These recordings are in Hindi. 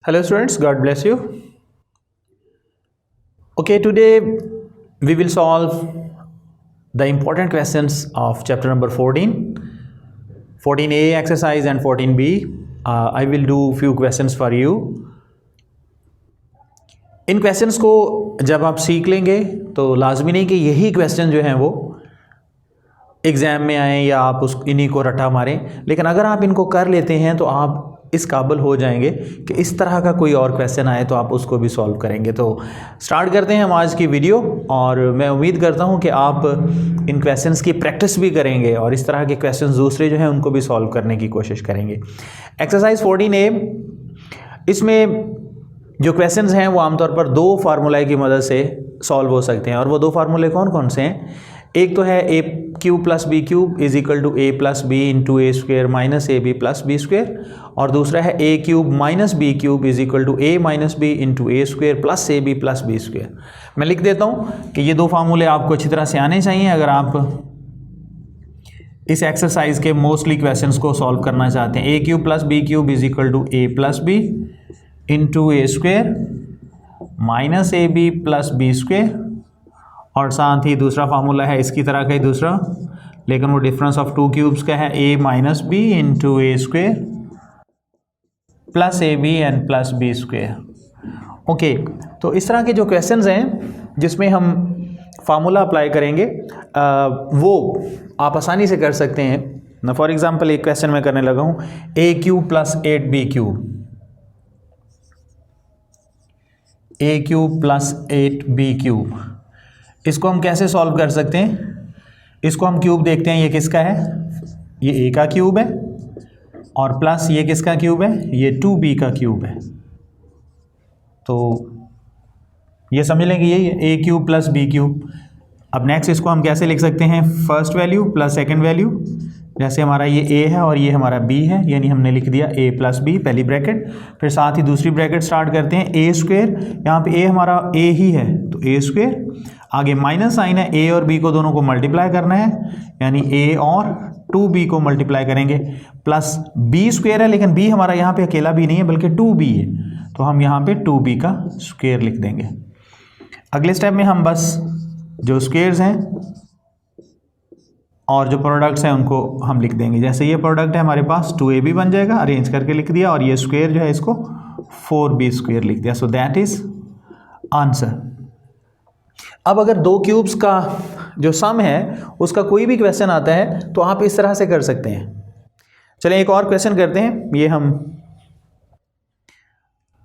Hello students, God bless you. Okay, today we will solve the important questions of chapter number 14, 14A exercise and 14B. I will do few questions for you. In questions को जब आप सीख लेंगे तो लाजमी नहीं कि यही क्वेश्चन जो हैं वो एग्ज़ाम में आएँ या आप उस इन्हीं को रट्टा मारें, लेकिन अगर आप इनको कर लेते हैं तो आप इस काबिल हो जाएंगे कि इस तरह का कोई और क्वेश्चन आए तो आप उसको भी सॉल्व करेंगे। तो स्टार्ट करते हैं हम आज की वीडियो, और मैं उम्मीद करता हूं कि आप इन क्वेश्चंस की प्रैक्टिस भी करेंगे और इस तरह के क्वेश्चंस दूसरे जो हैं उनको भी सॉल्व करने की कोशिश करेंगे। एक्सरसाइज 14A, इसमें जो क्वेश्चंस हैं वो आमतौर पर दो फार्मूला की मदद से सॉल्व हो सकते हैं, और वो दो फार्मूले कौन कौन से हैं? एक तो है a cube plus B cube is equal to a plus B into a square minus a b plus b square, और दूसरा है a cube minus b cube is equal to a minus b into a square plus A b plus b square. मैं लिख देता हूँ कि ये दो फार्मूले आपको अच्छी तरह से आने चाहिए अगर आप इस एक्सरसाइज के मोस्टली क्वेश्चंस को सॉल्व करना चाहते हैं। A cube plus B cube is equal to a plus B into a square minus a b plus b square, और साथ ही दूसरा फार्मूला है इसकी तरह का ही दूसरा, लेकिन वो डिफरेंस ऑफ टू क्यूब्स का है, a minus b into a square plus A b and plus b square. Okay, तो इस तरह के जो क्वेश्चंस हैं जिसमें हम फार्मूला अप्लाई करेंगे वो आप आसानी से कर सकते हैं ना। फॉर एग्जांपल एक क्वेश्चन मैं करने लगा हूँ, ए क्यूब प्लस 8b क्यूब, ए क्यूब प्लस 8b क्यूब, इसको हम कैसे सॉल्व कर सकते हैं? इसको हम क्यूब देखते हैं, ये किसका है? ये ए का क्यूब है, और प्लस ये किसका क्यूब है? ये 2b का क्यूब है। तो ये समझ लेंगे ये ए क्यूब प्लस बी क्यूब। अब नेक्स्ट इसको हम कैसे लिख सकते हैं? First value plus second value, जैसे हमारा ये ए है और ये हमारा बी है, यानी हमने लिख दिया ए प्लस बी पहली ब्रैकेट, फिर साथ ही दूसरी ब्रैकेट स्टार्ट करते हैं ए स्क्वेयर, यहाँ पे ए हमारा ए ही है तो ए स्क्वेयर, आगे माइनस साइन है, ए और बी को दोनों को मल्टीप्लाई करना है, यानी ए और 2b को मल्टीप्लाई करेंगे, प्लस बी स्क्वेयर है, लेकिन बी हमारा यहाँ पे अकेला भी नहीं है बल्कि 2b है, तो हम यहाँ पे 2b का स्क्वेयर लिख देंगे। अगले स्टेप में हम बस जो स्क्वेयर्स हैं और जो प्रोडक्ट्स हैं उनको हम लिख देंगे। जैसे ये प्रोडक्ट है हमारे पास 2ab बन जाएगा, अरेंज करके लिख दिया, और ये स्क्वेयर जो है इसको 4b स्क्वेयर लिख दिया। सो दैट इज आंसर। अब अगर दो क्यूब्स का जो सम है उसका कोई भी क्वेश्चन आता है तो आप इस तरह से कर सकते हैं। चलिए एक और क्वेश्चन करते हैं, ये हम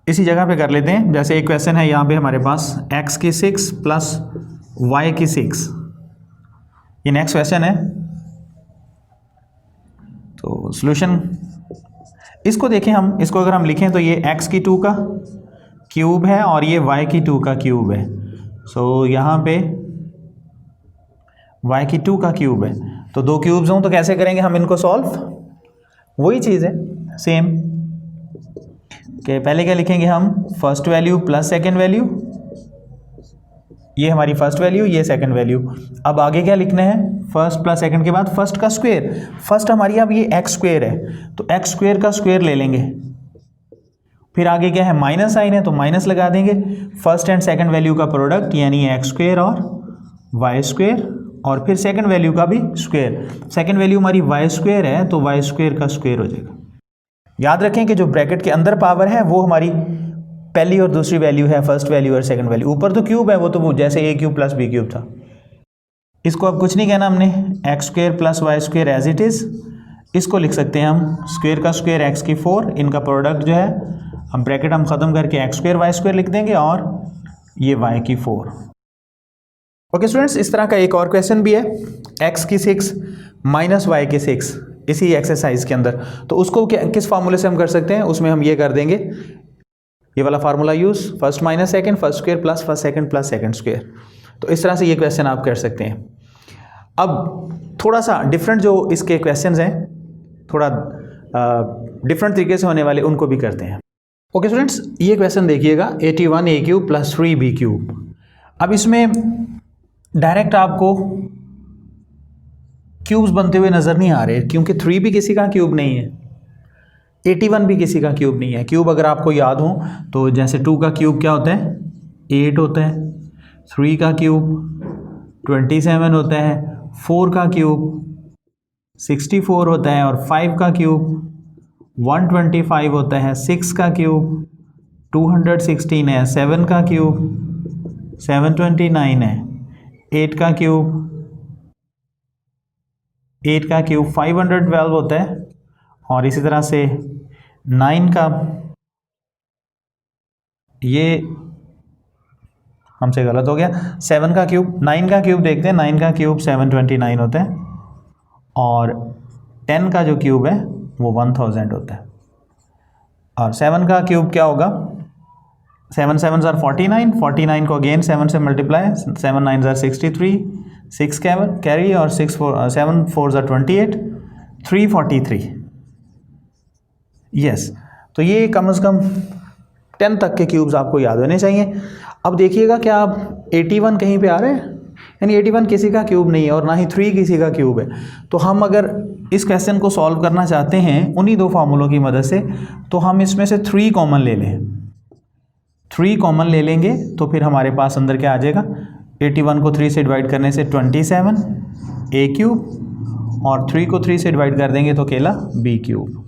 इसी जगह पे कर लेते हैं। जैसे एक क्वेश्चन है यहाँ पे हमारे पास x की 6 प्लस y की 6, ये नेक्स्ट क्वेश्चन है। तो सॉल्यूशन इसको देखें हम, इसको अगर हम लिखें तो ये x की 2 का क्यूब है और ये y की 2 का क्यूब है। सो यहाँ पे y की 2 का क्यूब है, तो दो क्यूब्स हों तो कैसे करेंगे हम इनको सॉल्व? वही चीज़ है सेम कि पहले क्या लिखेंगे हम? First value plus second value, ये हमारी फर्स्ट वैल्यू, ये सेकंड वैल्यू। अब आगे क्या लिखना है? फर्स्ट प्लस सेकंड के बाद फर्स्ट का स्क्वायर। फर्स्ट हमारी अब ये एक्स स्क्वायर है तो एक्स स्क्वायर का स्क्वायर ले लेंगे, फिर आगे क्या है? माइनस साइन है तो माइनस लगा देंगे। फर्स्ट एंड सेकंड वैल्यू का प्रोडक्ट यानी एक्स स्क्वायर और वाई स्क्वायर, और फिर सेकंड वैल्यू का भी स्क्वायर। सेकंड वैल्यू हमारी वाई स्क्वायर है तो वाई स्क्वायर का स्क्वायर हो जाएगा। याद रखें कि जो ब्रैकेट के अंदर पावर है वो हमारी पहली और दूसरी वैल्यू है, फर्स्ट वैल्यू और सेकंड वैल्यू। ऊपर तो क्यूब है, वो जैसे A cube plus B cube था। इसको अब कुछ नहीं कहना हमने, X square plus Y square as it is. इसको लिख सकते हैं हम स्क्वायर का स्क्वायर एक्स की 4, इनका प्रोडक्ट जो है हम ब्रैकेट हम ख़त्म करके एक्स स्क्वायर वाई स्क्वायर लिख देंगे, और ये वाई की 4। ओके स्टूडेंट्स, इस तरह का एक और क्वेश्चन भी है, एक्स की 6 माइनस वाई की 6, इसी एक्सरसाइज के अंदर। तो उसको किस फार्मूले से हम कर सकते हैं? उसमें हम ये कर देंगे, ये वाला formula use, first minus second, first square plus first second plus second square. तो इस तरह से ये क्वेश्चन आप कर सकते हैं। अब थोड़ा सा डिफरेंट जो इसके क्वेश्चंस हैं, थोड़ा डिफरेंट तरीके से होने वाले, उनको भी करते हैं। ओके स्टूडेंट्स, ये क्वेश्चन देखिएगा, 81a cube plus 3b cube. अब इसमें डायरेक्ट आपको क्यूब्स बनते हुए नज़र नहीं आ रहे, क्योंकि 3b किसी का क्यूब नहीं है। 81 भी किसी का क्यूब नहीं है। क्यूब अगर आपको याद हो तो जैसे 2 का क्यूब क्या होता है 8 होता है, 3 का क्यूब 27 होता है, 4 का क्यूब 64 होता है और 5 का क्यूब 125 होता है, 6 का क्यूब 216 है, 7 का क्यूब 729 है, 8 का क्यूब 512 होता है और इसी तरह से 9 का, ये हमसे गलत हो गया, 7 का क्यूब, 9 का क्यूब देखते हैं, 9 का क्यूब 729 होता है और 10 का जो क्यूब है वो 1000 होता है। और 7 का क्यूब क्या होगा, 7 7s are 49, 49 को अगेन 7 से मल्टीप्लाई, 7 9s are 63, 6 कैरी और 7 4s are 28, 343। यस, तो ये कम से कम 10 तक के क्यूब्स आपको याद होने चाहिए। अब देखिएगा क्या आप 81 कहीं पे आ रहे हैं, यानी 81 किसी का क्यूब नहीं है और ना ही 3 किसी का क्यूब है। तो हम अगर इस क्वेश्चन को सॉल्व करना चाहते हैं उन्हीं दो फार्मूलों की मदद से, तो हम इसमें से 3 कॉमन ले लें, 3 कॉमन ले लेंगे तो फिर हमारे पास अंदर क्या आ जाएगा, 81 को 3 से डिवाइड करने से 27 ए क्यूब और 3 को 3 से डिवाइड कर देंगे तो अकेला बी क्यूब।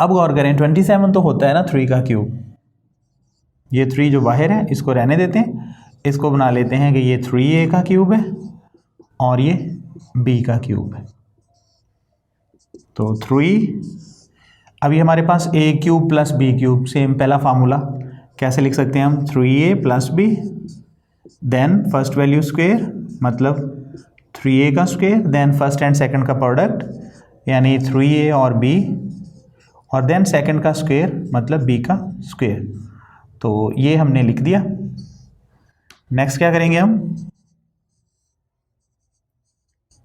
अब गौर करें 27 तो होता है ना 3 का क्यूब, ये 3 जो बाहर है इसको रहने देते हैं, इसको बना लेते हैं कि ये 3a का क्यूब है और ये b का क्यूब है। तो 3, अभी हमारे पास a cube plus b cube, same पहला फार्मूला कैसे लिख सकते हैं हम, 3a plus b then first value square मतलब 3a का square then first and second का प्रोडक्ट यानी 3a और b और देन सेकंड का स्क्वेयर मतलब b का स्क्वेयर। तो ये हमने लिख दिया। नेक्स्ट क्या करेंगे हम,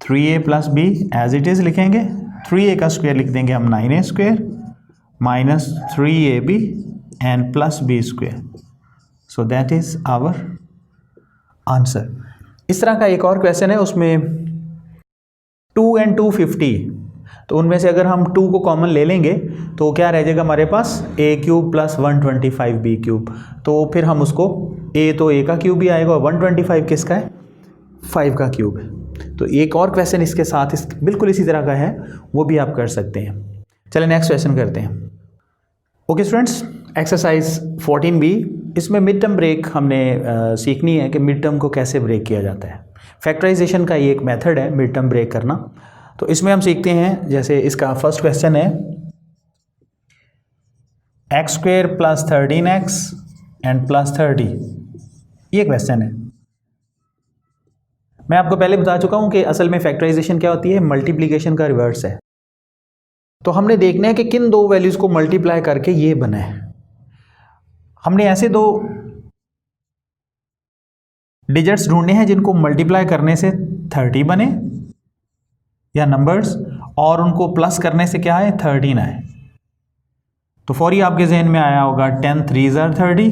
3a plus b as it is लिखेंगे, 3a का स्क्वायर लिख देंगे हम 9a square minus 3ab and plus b square. So that is our answer. इस तरह का एक और क्वेश्चन है, उसमें 2 and 250, तो उनमें से अगर हम 2 को कॉमन ले लेंगे तो क्या रह जाएगा हमारे पास a cube plus 125 b cube. तो फिर हम उसको a तो a का क्यूब ही आएगा और 125 किसका है, 5 का क्यूब है। तो एक और क्वेश्चन इसके साथ बिल्कुल इसी तरह का है, वो भी आप कर सकते हैं। चलिए नेक्स्ट क्वेश्चन करते हैं। ओके स्टूडेंट्स, एक्सरसाइज 14b, इसमें मिड टर्म ब्रेक हमने सीखनी है कि मिड टर्म को कैसे ब्रेक किया जाता है। फैक्टराइजेशन का ये एक मेथड है मिड टर्म ब्रेक करना। तो इसमें हम सीखते हैं, जैसे इसका फर्स्ट क्वेश्चन है x square plus 13x and plus 30, ये क्वेश्चन है। मैं आपको पहले बता चुका हूं कि असल में फैक्टराइजेशन क्या होती है, मल्टीप्लिकेशन का रिवर्स है। तो हमने देखना है कि किन दो वैल्यूज को मल्टीप्लाई करके ये बना है। हमने ऐसे दो डिजिट्स ढूंढने हैं जिनको मल्टीप्लाई करने से 30 बने या नंबर्स, और उनको प्लस करने से क्या है 13 आए। तो फौरी आपके जहन में आया होगा 10 3s are 30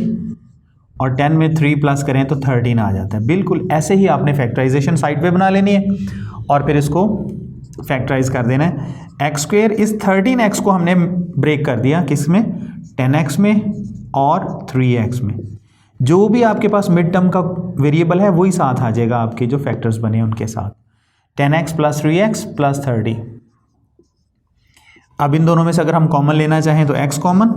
और 10 में 3 प्लस करें तो 13 आ जाता है। बिल्कुल ऐसे ही आपने फैक्टराइजेशन साइड पे बना लेनी है और फिर इसको फैक्टराइज कर देना है। एक्स स्क्वेयर इस 13x को हमने ब्रेक कर दिया किस में, 10x में और 3x में। जो भी आपके पास मिड टर्म का वेरिएबल है वही साथ आ जाएगा आपके जो फैक्टर्स बने उनके साथ, 10x प्लस 3x प्लस 30। अब इन दोनों में से अगर हम कॉमन लेना चाहें तो x कॉमन,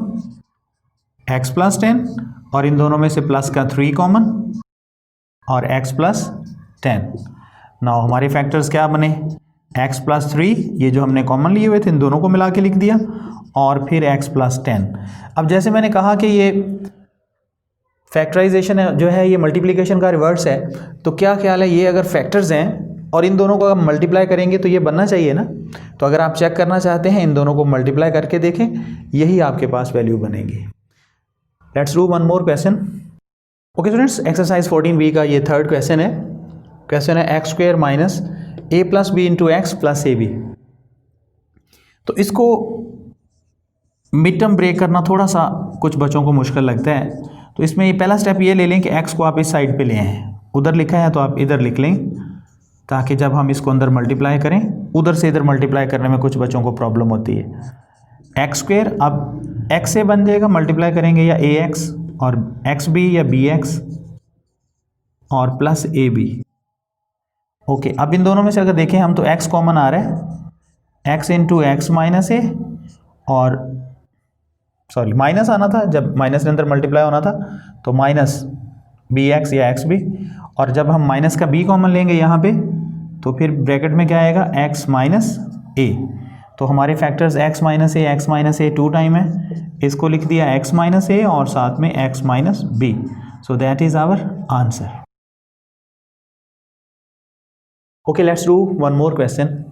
x प्लस 10 और इन दोनों में से प्लस का 3 कॉमन और x प्लस 10। नाउ हमारे फैक्टर्स क्या बने, x प्लस 3, ये जो हमने कॉमन लिए हुए थे इन दोनों को मिला के लिख दिया, और फिर x प्लस 10। अब जैसे मैंने कहा कि ये फैक्टराइजेशन जो है ये मल्टीप्लिकेशन का रिवर्स है, तो क्या ख्याल है, ये अगर फैक्टर्स हैं और इन दोनों को हम मल्टीप्लाई करेंगे तो ये बनना चाहिए ना। तो अगर आप चेक करना चाहते हैं इन दोनों को मल्टीप्लाई करके देखें, यही आपके पास वैल्यू बनेगी। Let's do one more question. Okay students, exercise 14b का ये थर्ड क्वेश्चन है। क्वेश्चन है X square minus a plus B into X plus A B. तो इसको मिड टर्म ब्रेक करना थोड़ा सा कुछ बच्चों को मुश्किल लगता है। तो इसमें ये पहला स्टेप ये ले लें कि x को आप इस साइड पे ले आएँ, उधर लिखा है तो आप इधर लिख लें, ताकि जब हम इसको अंदर मल्टीप्लाई करें, उधर से इधर मल्टीप्लाई करने में कुछ बच्चों को प्रॉब्लम होती है। एक्स स्क्वेयर, अब एक्स से बन जाएगा, मल्टीप्लाई करेंगे या ए एक्स और एक्स बी या बी एक्स और प्लस ए बी। ओके, अब इन दोनों में से अगर देखें हम तो एक्स कॉमन आ रहा है, एक्स इंटू एक्स माइनस ए, और सॉरी माइनस आना था, जब माइनस के अंदर मल्टीप्लाई होना था तो माइनस बी एक्स या एक्स बी, और जब हम माइनस का बी कॉमन लेंगे यहाँ पे तो फिर ब्रैकेट में क्या आएगा, एक्स माइनस ए। तो हमारे फैक्टर्स एक्स माइनस ए 2 टाइम है, इसको लिख दिया एक्स माइनस ए और साथ में X minus B. So that is our answer. Okay, let's do one more question.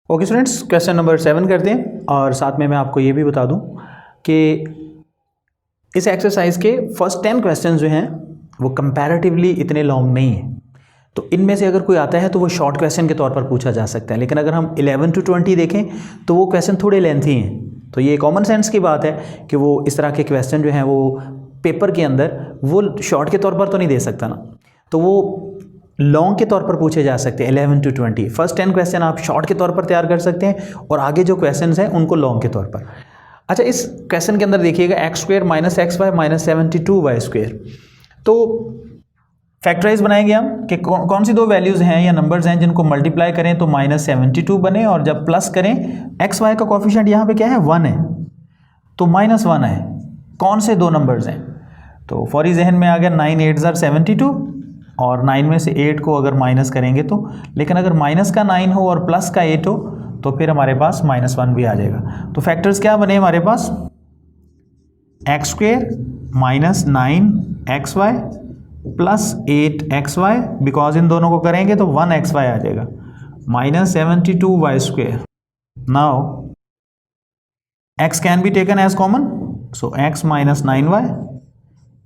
Okay students, question number 7 करते हैं, और साथ में मैं आपको ये भी बता दूं कि इस एक्सरसाइज के फर्स्ट 10 क्वेश्चन जो हैं वो कंपैरेटिवली इतने लॉन्ग नहीं हैं, तो इनमें से अगर कोई आता है तो वो शॉर्ट क्वेश्चन के तौर पर पूछा जा सकता है। लेकिन अगर हम 11 to 20 देखें तो वो क्वेश्चन थोड़े लेंथी हैं। तो ये कॉमन सेंस की बात है कि वो इस तरह के क्वेश्चन जो हैं वो पेपर के अंदर वो शॉर्ट के तौर पर तो नहीं दे सकता ना, तो वो लॉन्ग के तौर पर पूछे जा सकते हैं 11 to 20। फर्स्ट 10 क्वेश्चन आप शॉर्ट के तौर पर तैयार कर सकते हैं और आगे जो क्वेश्चन हैं उनको लॉन्ग के तौर पर। अच्छा, इस क्वेश्चन के अंदर देखिएगा X square minus X Y minus 72 Y square. तो फैक्टराइज बनाएंगे हम कि कौन सी दो वैल्यूज़ हैं या नंबर्स हैं जिनको मल्टीप्लाई करें तो माइनस 72 बने, और जब प्लस करें एक्स वाई का कोफिशिएंट यहाँ पे क्या है, 1 है, तो माइनस 1 है। कौन से दो नंबर्स हैं? तो फौरी जहन में आ गया 9 8 ज़र 72, और 9 में से 8 को अगर माइनस करेंगे तो, लेकिन अगर माइनस का 9 हो और प्लस का 8 हो तो फिर हमारे पास -1 भी आ जाएगा। तो फैक्टर्स क्या बने हमारे पास, x square minus 9 x y plus 8 x y, because इन दोनों को करेंगे तो 1 एक्स वाई आ जाएगा, minus 72 Y square. Now x can be taken as common, so x minus 9 y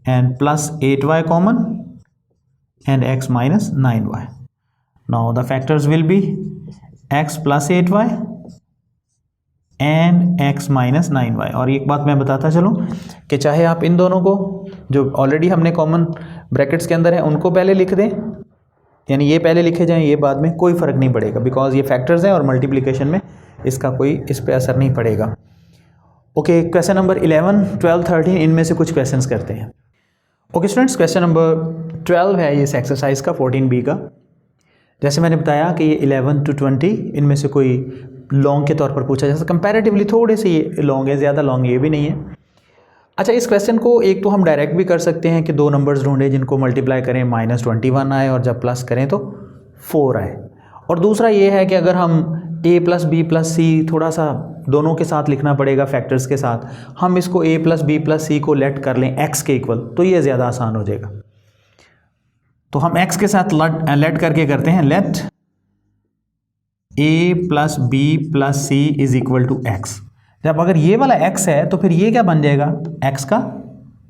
and plus 8 y common and x minus 9y. Now the factors will be x plus 8y and x minus 9y। और एक बात मैं बताता चलूँ कि चाहे आप इन दोनों को जो ऑलरेडी हमने कॉमन ब्रैकेट्स के अंदर है उनको पहले लिख दें, यानी ये पहले लिखे जाएं ये बाद में, कोई फ़र्क नहीं पड़ेगा, बिकॉज ये फैक्टर्स हैं और मल्टीप्लिकेशन में इसका कोई इस पर असर नहीं पड़ेगा। ओके, क्वेश्चन नंबर 11, 12, 13 इनमें से कुछ क्वेश्चंस करते हैं। ओके स्टूडेंट्स, क्वेश्चन नंबर 12 है इस एक्सरसाइज का 14B का। जैसे मैंने बताया कि ये 11 to 20 इनमें से कोई लॉन्ग के तौर पर पूछा जा सकता, कंपैरेटिवली थोड़े से ये लॉन्ग है, ज़्यादा लॉन्ग ये भी नहीं है। अच्छा, इस क्वेश्चन को एक तो हम डायरेक्ट भी कर सकते हैं कि दो नंबर्स ढूंढें जिनको मल्टीप्लाई करें -21 आए और जब प्लस करें तो 4 आए, और दूसरा ये है कि अगर हम a प्लस बी प्लस सी थोड़ा सा दोनों के साथ लिखना पड़ेगा फैक्टर्स के साथ, हम इसको a प्लस बी प्लस सी को लेट कर लें x के इक्वल, तो ये ज़्यादा आसान हो जाएगा। तो हम x के साथ लेट करके करते हैं, let a plus B plus C is equal to X. जब अगर ये वाला x है तो फिर ये क्या बन जाएगा, x का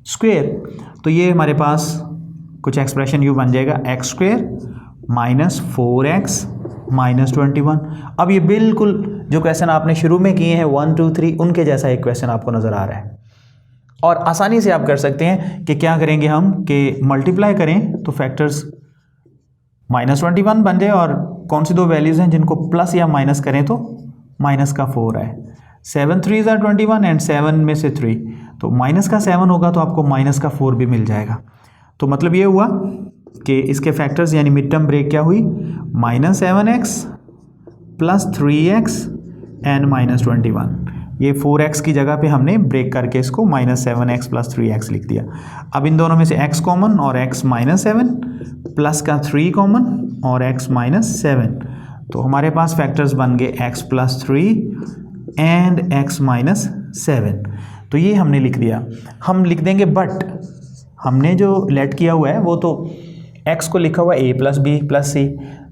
स्क्वेयर। तो ये हमारे पास कुछ एक्सप्रेशन यू बन जाएगा x square minus 4x minus 21। अब ये बिल्कुल जो क्वेश्चन आपने शुरू में किए हैं 1 2 3 उनके जैसा एक क्वेश्चन आपको नज़र आ रहा है, और आसानी से आप कर सकते हैं कि क्या करेंगे हम कि मल्टीप्लाई करें तो फैक्टर्स -21 बन जाए, और कौन सी दो वैल्यूज़ हैं जिनको प्लस या माइनस करें तो माइनस का 4 आए। 7 3 are 21 एंड 7 में से 3, तो माइनस का 7 होगा तो आपको माइनस का 4 भी मिल जाएगा। तो मतलब ये हुआ कि इसके फैक्टर्स यानी मिड टर्म ब्रेक क्या हुई, -7x प्लस 3x एंड -21। ये 4x की जगह पे हमने ब्रेक करके इसको -7x प्लस 3x लिख दिया। अब इन दोनों में से x कॉमन और x -7 प्लस का 3 कॉमन और x -7, तो हमारे पास फैक्टर्स बन गए x प्लस 3 एंड x -7। तो ये हमने लिख दिया। हम लिख देंगे बट हमने जो लेट किया हुआ है वो तो x को लिखा हुआ a plus B plus c,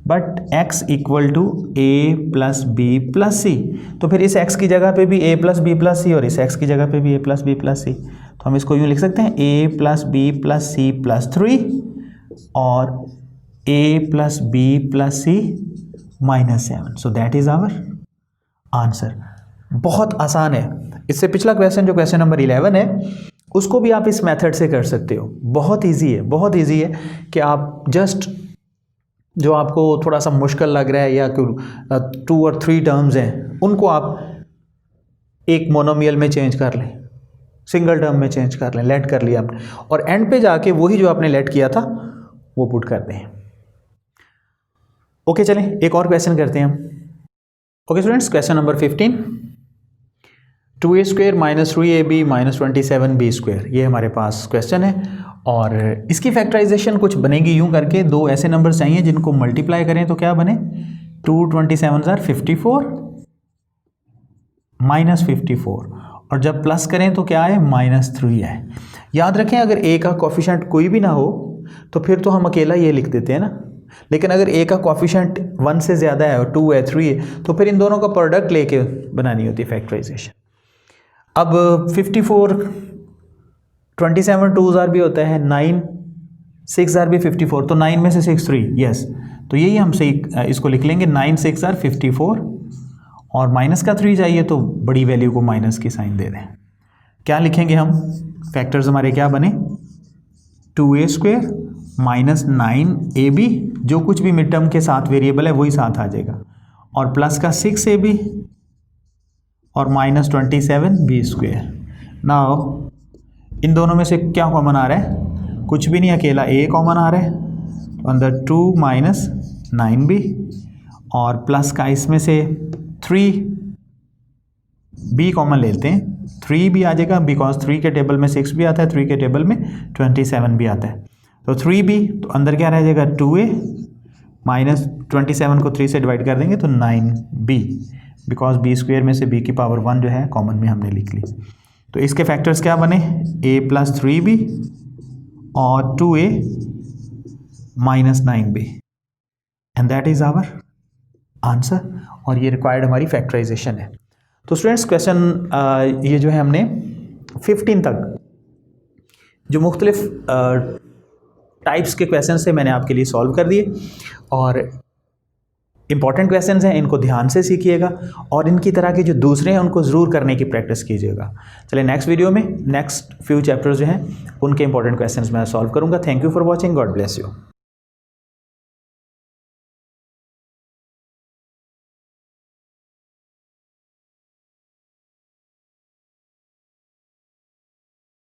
but x equal to a plus B plus c. तो फिर इस x की जगह पे भी a plus B plus c और इस x की जगह पे भी a plus B plus c, तो हम इसको यूँ लिख सकते हैं a plus B plus c plus 3 और a plus B plus c -7। So that is our answer. बहुत आसान है। इससे पिछला क्वेश्चन जो क्वेश्चन नंबर 11 है उसको भी आप इस मेथड से कर सकते हो। बहुत इजी है, बहुत इजी है कि आप जस्ट जो आपको थोड़ा सा मुश्किल लग रहा है या 2 और 3 टर्म्स हैं उनको आप एक मोनोमियल में चेंज कर लें, सिंगल टर्म में चेंज कर लें, लेट कर लिया आपने, और एंड पे जाके वही जो आपने लेट किया था वो पुट कर दें। ओके, चलें एक और क्वेश्चन करते हैं हम। Okay students, question number 15, 2a² - 3ab - 27b², ये हमारे पास क्वेश्चन है। और इसकी फैक्टराइजेशन कुछ बनेगी यूं करके, दो ऐसे नंबर चाहिए जिनको मल्टीप्लाई करें तो क्या बने, 2 27 are 54 -54, और जब प्लस करें तो क्या है, -3 है। याद रखें अगर a का कोफिशिएंट कोई भी ना हो तो फिर तो हम अकेला ये लिख देते हैं ना, लेकिन अगर a का कोफिशिएंट 1 से ज़्यादा है और 2 है 3 है तो फिर इन दोनों का प्रोडक्ट लेके बनानी होती है फैक्टराइजेशन। अब 54 27 2s आर भी होता है, 9 6 आर भी 54, तो 9 में से 6 3, यस, तो यही हम सही इसको लिख लेंगे, 9 6 आर 54, और माइनस का 3 चाहिए तो बड़ी वैल्यू को माइनस की साइन दे दें। क्या लिखेंगे हम, फैक्टर्स हमारे क्या बने, 2a² - 9ab, जो कुछ भी मिड टर्म के साथ वेरिएबल है वही साथ आ जाएगा, और प्लस का 6ab और -27b²। नाउ इन दोनों में से क्या कॉमन आ रहा है, कुछ भी नहीं, अकेला a कॉमन आ रहा है, अंदर 2 - 9b, और प्लस का इसमें से 3b कॉमन लेते हैं, 3 भी आ जाएगा बिकॉज 3 के टेबल में 6 भी आता है, 3 के टेबल में 27 भी आता है, तो 3b, तो अंदर क्या रह जाएगा, 2a -27 को 3 से डिवाइड कर देंगे तो 9b, बिकॉज b² में से b की पावर 1 जो है कॉमन में हमने लिख ली। तो इसके फैक्टर्स क्या बने, a + 3b और 2a - 9b, and that is our answer, और ये रिक्वायर्ड हमारी फैक्टराइजेशन है। तो स्टूडेंट्स क्वेश्चन ये जो है हमने 15 तक जो मुख्तलिफ टाइप्स के क्वेश्चन से मैंने आपके लिए सॉल्व कर दिए, और इंपॉर्टेंट क्वेश्चंस हैं, इनको ध्यान से सीखिएगा, और इनकी तरह के जो दूसरे हैं उनको ज़रूर करने की प्रैक्टिस कीजिएगा। चलिए नेक्स्ट वीडियो में नेक्स्ट फ्यू चैप्टर्स जो हैं उनके इंपॉर्टेंट क्वेश्चंस मैं सॉल्व करूँगा। Thank you for watching, God bless you.